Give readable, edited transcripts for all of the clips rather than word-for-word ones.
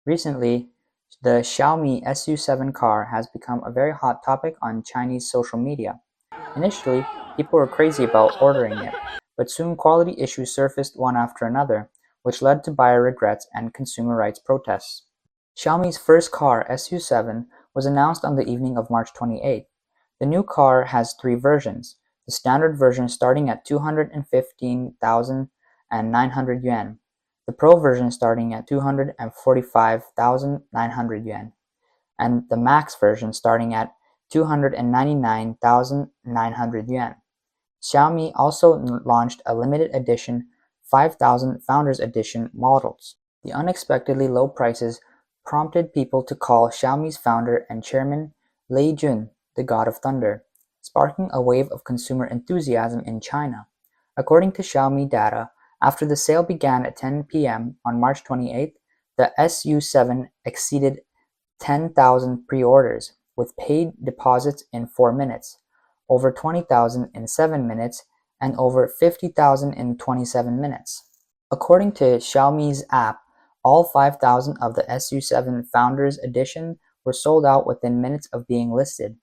Recently, the Xiaomi SU7 car has become a very hot topic on Chinese social media. Initially, people were crazy about ordering it, but soon quality issues surfaced one after another, which led to buyer regrets and consumer rights protests. Xiaomi's first car, SU7, was announced on the evening of March 28. The new car has three versions, the standard version starting at 215,900 yuan, the Pro version starting at 245,900 yuan, and the Max version starting at 299,900 yuan. Xiaomi also launched a limited edition 5,000 Founders Edition models. The unexpectedly low prices prompted people to call Xiaomi's founder and chairman Lei Jun the God of Thunder, sparking a wave of consumer enthusiasm in China. According to Xiaomi data, after the sale began at 10 p.m. on March 28th, the SU7 exceeded 10,000 pre-orders, with paid deposits in 4 minutes, over 20,000 in 7 minutes, and over 50,000 in 27 minutes. According to Xiaomi's app, all 5,000 of the SU7 Founders Edition were sold out within minutes of being listed.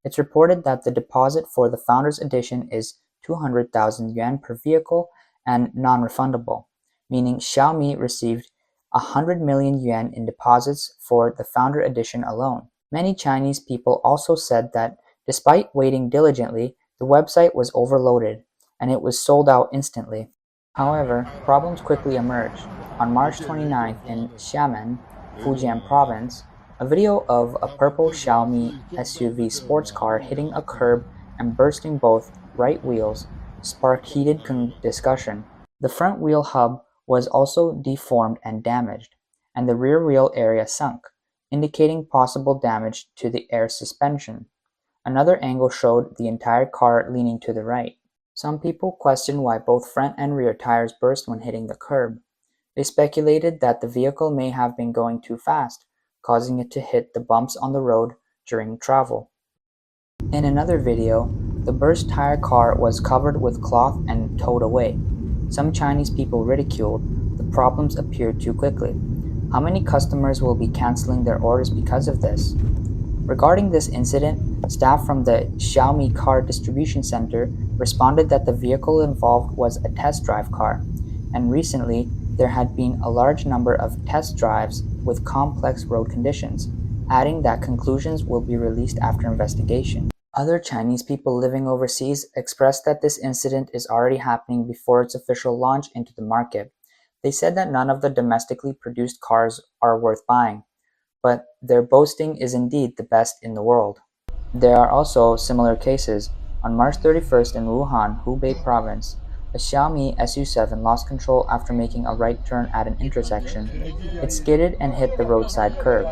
It's reported that the deposit for the Founders Edition is 200,000 yuan per vehicle and non-refundable, meaning Xiaomi received 100 million yuan in deposits for the Founder Edition alone. Many Chinese people also said that despite waiting diligently, the website was overloaded and it was sold out instantly. However, problems quickly emerged. On March 29th in Xiamen, Fujian Province, a video of a purple Xiaomi SUV sports car hitting a curb and bursting both right wheels sparked heated discussion. The front wheel hub was also deformed and damaged, and the rear wheel area sunk, indicating possible damage to the air suspension. Another angle showed the entire car leaning to the right. Some people questioned why both front and rear tires burst when hitting the curb. They speculated that the vehicle may have been going too fast, causing it to hit the bumps on the road during travel. In another video, the burst tire car was covered with cloth and towed away. Some Chinese people ridiculed the problems appeared too quickly. How many customers will be canceling their orders because of this? Regarding this incident, staff from the Xiaomi Car Distribution Center responded that the vehicle involved was a test drive car, and recently there had been a large number of test drives with complex road conditions, adding that conclusions will be released after investigation. Other Chinese people living overseas expressed that this incident is already happening before its official launch into the market. They said that none of the domestically produced cars are worth buying, but their boasting is indeed the best in the world. There are also similar cases. On March 31st in Wuhan, Hubei Province, a Xiaomi SU7 lost control after making a right turn at an intersection. It skidded and hit the roadside curb,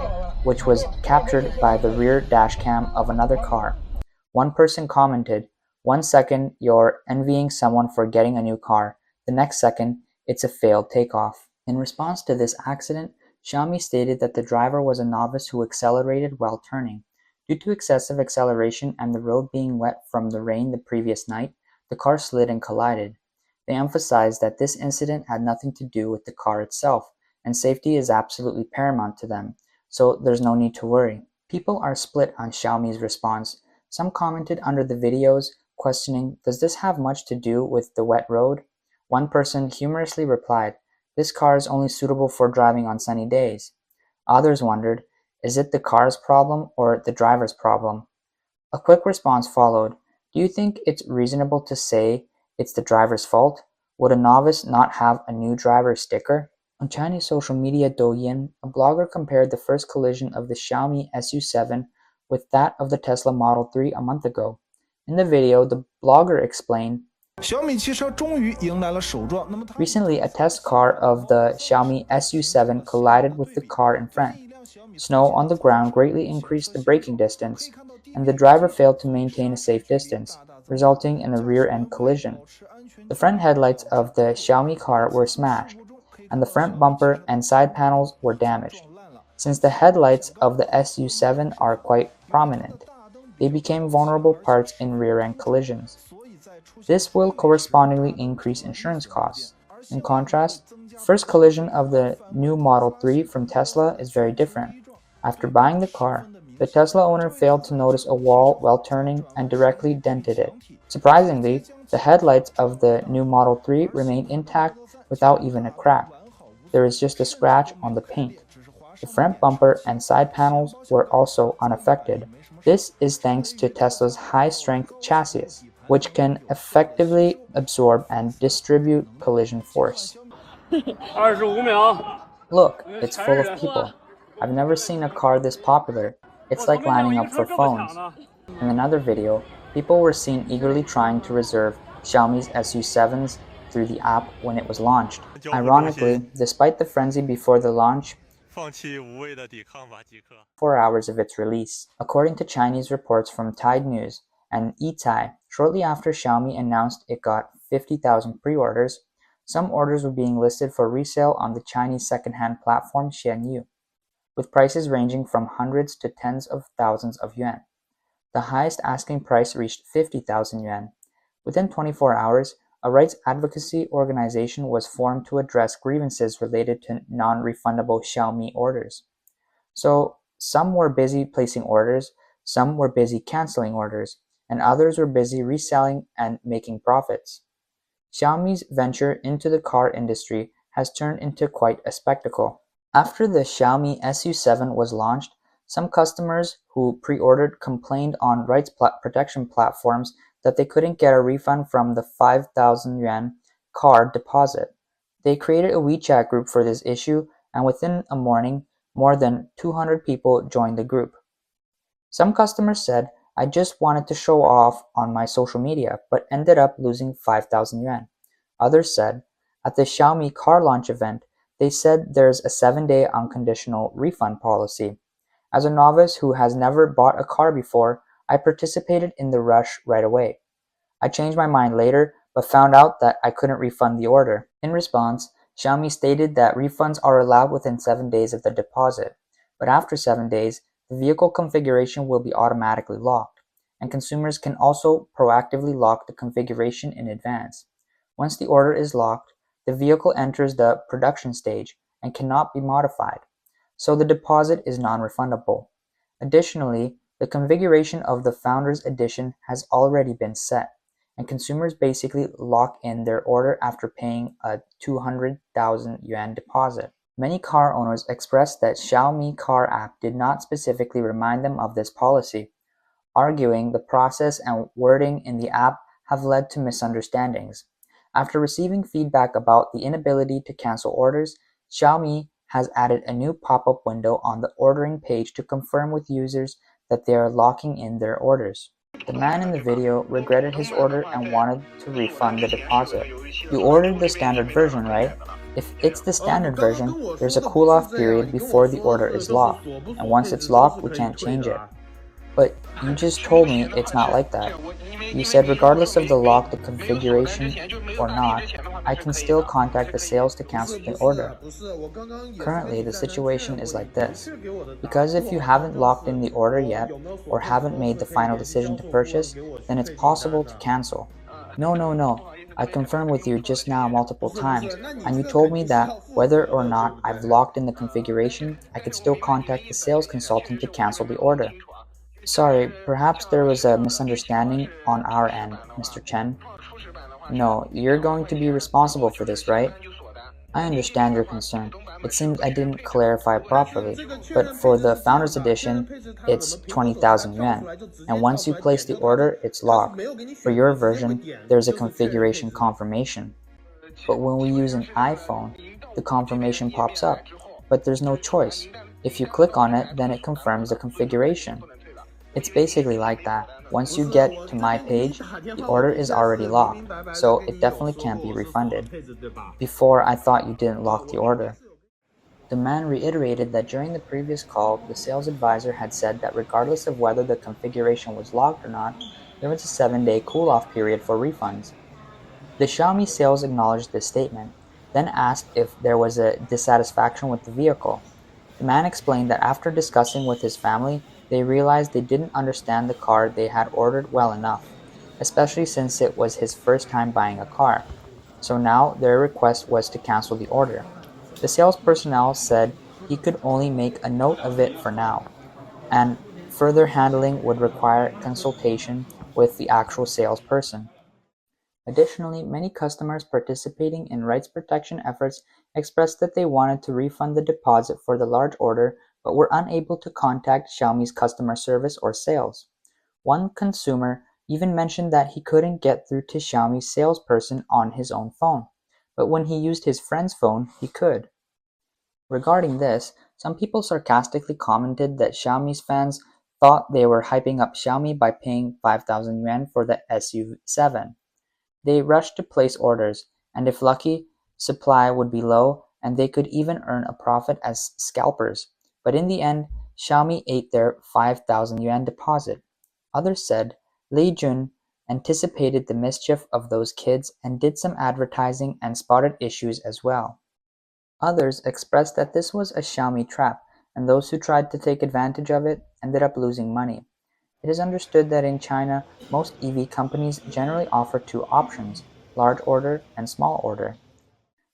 which was captured by the rear dashcam of another car. One person commented, "1 second you're envying someone for getting a new car, the next second it's a failed takeoff." In response to this accident, Xiaomi stated that the driver was a novice who accelerated while turning. Due to excessive acceleration and the road being wet from the rain the previous night, the car slid and collided. They emphasized that this incident had nothing to do with the car itself, and safety is absolutely paramount to them, so there's no need to worry. People are split on Xiaomi's response. Some commented under the videos, questioning, "Does this have much to do with the wet road?" One person humorously replied, "This car is only suitable for driving on sunny days." Others wondered, is it the car's problem or the driver's problem? A quick response followed. Do you think it's reasonable to say it's the driver's fault? Would a novice not have a new driver sticker? On Chinese social media Douyin, a blogger compared the first collision of the Xiaomi SU7 with that of the Tesla Model 3 a month ago. In the video, the blogger explained, "Recently, a test car of the Xiaomi SU7 collided with the car in front. Snow on the ground greatly increased the braking distance, and the driver failed to maintain a safe distance, resulting in a rear-end collision. The front headlights of the Xiaomi car were smashed, and the front bumper and side panels were damaged. Since the headlights of the SU7 are quite prominent, they became vulnerable parts in rear-end collisions. This will correspondingly increase insurance costs. In contrast, First collision of the new Model 3 from Tesla is very different. After buying the car, the Tesla owner failed to notice a wall while turning and directly dented it. Surprisingly, the headlights of the new Model 3 remain intact without even a crack. There is just a scratch on the paint. The front bumper and side panels were also unaffected. This is thanks to Tesla's high-strength chassis, which can effectively absorb and distribute collision force. 25秒。 Look, it's full of people. I've never seen a car this popular. It's like lining up for phones. In another video, people were seen eagerly trying to reserve Xiaomi's SU7s through the app when it was launched. Ironically, despite the frenzy before the launch, 放弃无谓的抵抗吧，即刻。 4 hours of its release. According to Chinese reports from Tide News and Yitai, shortly after Xiaomi announced it got 50,000 pre-orders, some orders were being listed for resale on the Chinese second-hand platform Xianyu, with prices ranging from hundreds to tens of thousands of yuan. The highest asking price reached 50,000 yuan. Within 24 hours, a rights advocacy organization was formed to address grievances related to non-refundable Xiaomi orders. So, some were busy placing orders, some were busy canceling orders, and others were busy reselling and making profits. Xiaomi's venture into the car industry has turned into quite a spectacle. After the Xiaomi SU7 was launched, some customers who pre-ordered complained on rights protection platforms that they couldn't get a refund from the 5,000 yuan car deposit. They created a WeChat group for this issue, and within a morning, more than 200 people joined the group. Some customers said, "I just wanted to show off on my social media, but ended up losing 5,000 yuan. Others said, "At the Xiaomi car launch event, they said there's a 7-day unconditional refund policy. As a novice who has never bought a car before, I participated in the rush right away. I changed my mind later, but found out that I couldn't refund the order." In response, Xiaomi stated that refunds are allowed within 7 days of the deposit, but after 7 days, the vehicle configuration will be automatically locked, and consumers can also proactively lock the configuration in advance. Once the order is locked, the vehicle enters the production stage and cannot be modified, so the deposit is non-refundable. Additionally, the configuration of the Founders Edition has already been set, and consumers basically lock in their order after paying a 200,000 yuan deposit. Many car owners expressed that Xiaomi Car app did not specifically remind them of this policy, arguing the process and wording in the app have led to misunderstandings. After receiving feedback about the inability to cancel orders, Xiaomi has added a new pop-up window on the ordering page to confirm with users that they are locking in their orders. The man in the video regretted his order and wanted to refund the deposit. "You ordered the standard version, right? If it's the standard version, there's a cool-off period before the order is locked, and once it's locked, we can't change it. But you just told me it's not like that. You said regardless of the lock, the configuration or not, I can still contact the sales to cancel the order. Currently, the situation is like this. Because if you haven't locked in the order yet, or haven't made the final decision to purchase, then it's possible to cancel. No. I confirmed with you just now multiple times, and you told me that whether or not I've locked in the configuration, I could still contact the sales consultant to cancel the order. Sorry, perhaps there was a misunderstanding on our end, Mr. Chen. No, you're going to be responsible for this, right? I understand your concern. It seems I didn't clarify properly, but for the Founders Edition, it's 20,000 yuan, and once you place the order, it's locked. For your version, there's a configuration confirmation. But when we use an iPhone, the confirmation pops up, but there's no choice. If you click on it, then it confirms the configuration. It's basically like that. Once you get to my page, the order is already locked, so it definitely can't be refunded. Before, I thought you didn't lock the order." The man reiterated that during the previous call, the sales advisor had said that regardless of whether the configuration was locked or not, there was a 7-day cool-off period for refunds. The Xiaomi sales acknowledged this statement, then asked if there was a dissatisfaction with the vehicle. The man explained that after discussing with his family, they realized they didn't understand the car they had ordered well enough, especially since it was his first time buying a car. So now their request was to cancel the order. The sales personnel said he could only make a note of it for now, and further handling would require consultation with the actual salesperson. Additionally, many customers participating in rights protection efforts expressed that they wanted to refund the deposit for the large order but were unable to contact Xiaomi's customer service or sales. One consumer even mentioned that he couldn't get through to Xiaomi's salesperson on his own phone, but when he used his friend's phone, he could. Regarding this, some people sarcastically commented that Xiaomi's fans thought they were hyping up Xiaomi by paying 5,000 yuan for the SU7. They rushed to place orders, and if lucky, supply would be low and they could even earn a profit as scalpers. But in the end, Xiaomi ate their 5,000 yuan deposit. Others said Li Jun anticipated the mischief of those kids and did some advertising and spotted issues as well. Others expressed that this was a Xiaomi trap, and those who tried to take advantage of it ended up losing money. It is understood that in China, most EV companies generally offer two options: large order and small order.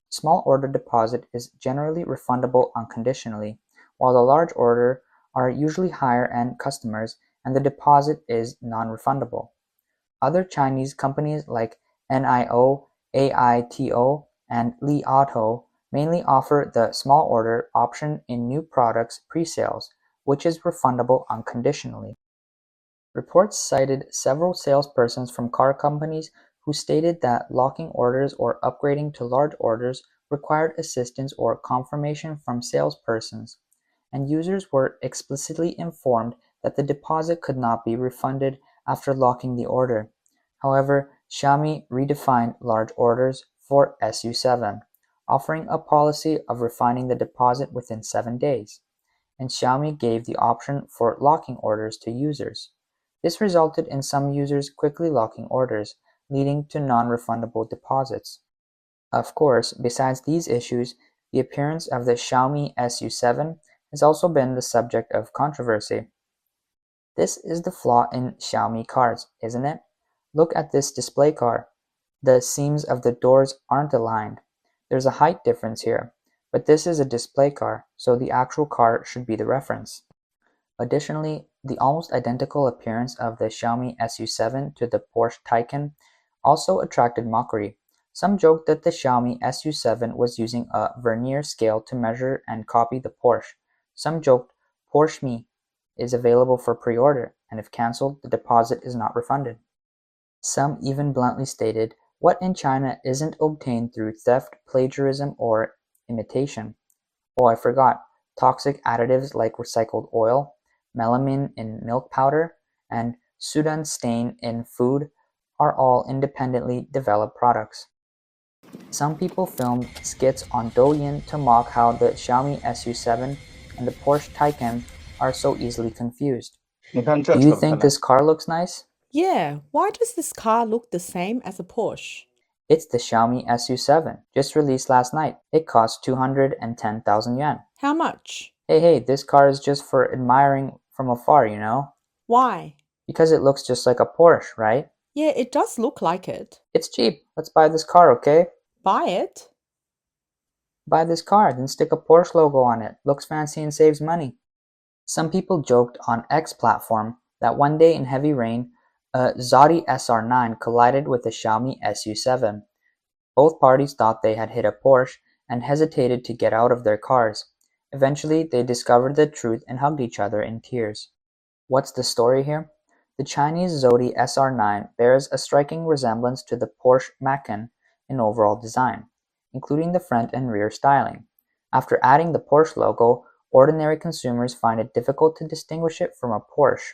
Small order deposit is generally refundable unconditionally, while the large order are usually higher-end customers and the deposit is non-refundable. Other Chinese companies like NIO, AITO, and Li Auto mainly offer the small order option in new products pre-sales, which is refundable unconditionally. Reports cited several salespersons from car companies who stated that locking orders or upgrading to large orders required assistance or confirmation from salespersons, and users were explicitly informed that the deposit could not be refunded after locking the order. However, Xiaomi redefined large orders for SU7, offering a policy of refunding the deposit within 7 days, and Xiaomi gave the option for locking orders to users. This resulted in some users quickly locking orders, leading to non-refundable deposits. Of course, besides these issues, the appearance of the Xiaomi SU7 has also been the subject of controversy. This is the flaw in Xiaomi cars, isn't it? Look at this display car. The seams of the doors aren't aligned. There's a height difference here, but this is a display car, so the actual car should be the reference. Additionally, the almost identical appearance of the Xiaomi SU7 to the Porsche Taycan also attracted mockery. Some joked that the Xiaomi SU7 was using a vernier scale to measure and copy the Porsche. Some joked Porsche Me is available for pre-order, and if cancelled, the deposit is not refunded. Some even bluntly stated, what in China isn't obtained through theft, plagiarism, or imitation? Oh, I forgot, toxic additives like recycled oil, melamine in milk powder, and Sudan stain in food are all independently developed products. Some people filmed skits on Douyin to mock how the Xiaomi SU7 and the Porsche Taycan are so easily confused. 你看这 Do 车 you 不漂 think 亮？ this car looks nice? Yeah, why does this car look the same as a Porsche? It's the Xiaomi SU7, just released last night. It costs 210,000 yuan. How much? Hey, this car is just for admiring from afar, you know? Why? Because it looks just like a Porsche, right? Yeah, it does look like it. It's cheap. Let's buy this car, okay? Buy it? Buy this car, then stick a Porsche logo on it. Looks fancy and saves money. Some people joked on X platform that one day in heavy rain, a Zodi SR9 collided with a Xiaomi SU7. Both parties thought they had hit a Porsche and hesitated to get out of their cars. Eventually, they discovered the truth and hugged each other in tears. What's the story here? The Chinese Zodi SR9 bears a striking resemblance to the Porsche Macan in overall design, including the front and rear styling. After adding the Porsche logo, ordinary consumers find it difficult to distinguish it from a Porsche.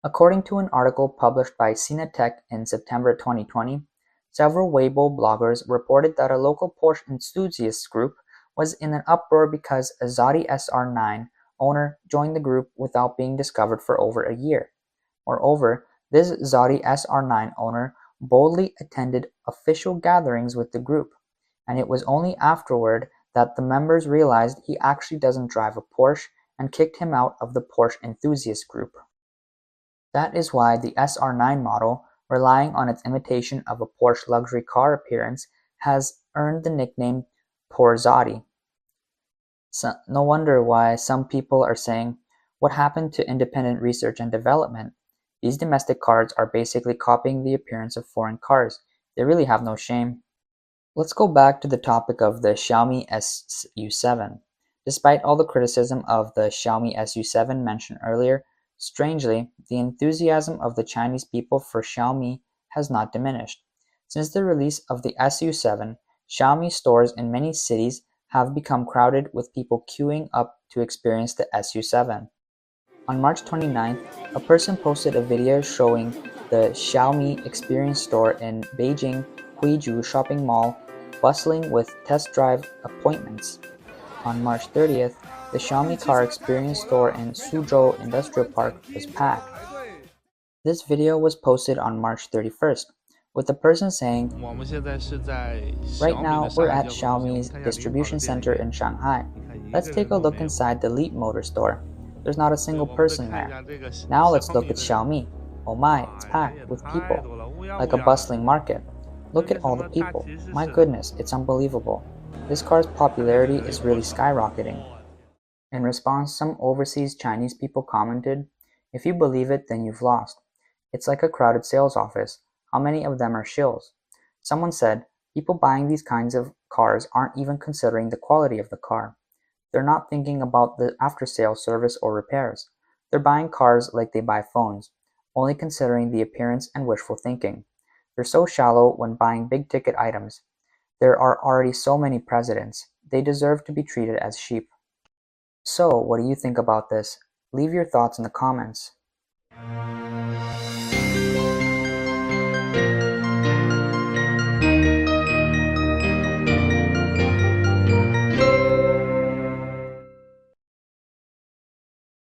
According to an article published by Cinetech in September 2020, several Weibo bloggers reported that a local Porsche enthusiasts group was in an uproar because a Zodi SR9 owner joined the group without being discovered for over a year. Moreover, this Zodi SR9 owner boldly attended official gatherings with the group, and it was only afterward that the members realized he actually doesn't drive a Porsche and kicked him out of the Porsche enthusiast group. That is why the SR9 model relying on its imitation of a Porsche luxury car appearance, has earned the nickname Porzati. So, no wonder why some people are saying, what happened to independent research and development? These domestic cars are basically copying the appearance of foreign cars. They really have no shame. Let's go back to the topic of the Xiaomi SU7. Despite all the criticism of the Xiaomi SU7 mentioned earlier, strangely, the enthusiasm of the Chinese people for Xiaomi has not diminished. Since the release of the SU7, Xiaomi stores in many cities have become crowded with people queuing up to experience the SU7. On March 29th, a person posted a video showing the Xiaomi Experience Store in Beijing Huizhu Shopping Mall bustling with test drive appointments. On March 30th, the Xiaomi Car Experience Store in Suzhou Industrial Park was packed. This video was posted on March 31st, with the person saying, "Right now, we're at Xiaomi's distribution center in Shanghai. Let's take a look inside the Leap Motor store. There's not a single person there. Now let's look at Xiaomi. Oh my, it's packed with people, like a bustling market. Look at all the people. My goodness, it's unbelievable. This car's popularity is really skyrocketing." In response, some overseas Chinese people commented, "If you believe it, then you've lost. It's like a crowded sales office. How many of them are shills?" Someone said, "People buying these kinds of cars aren't even considering the quality of the car. They're not thinking about the after-sales service or repairs. They're buying cars like they buy phones, only considering the appearance and wishful thinking. They're so shallow when buying big-ticket items. There are already so many presidents. They deserve to be treated as sheep." So, what do you think about this? Leave your thoughts in the comments.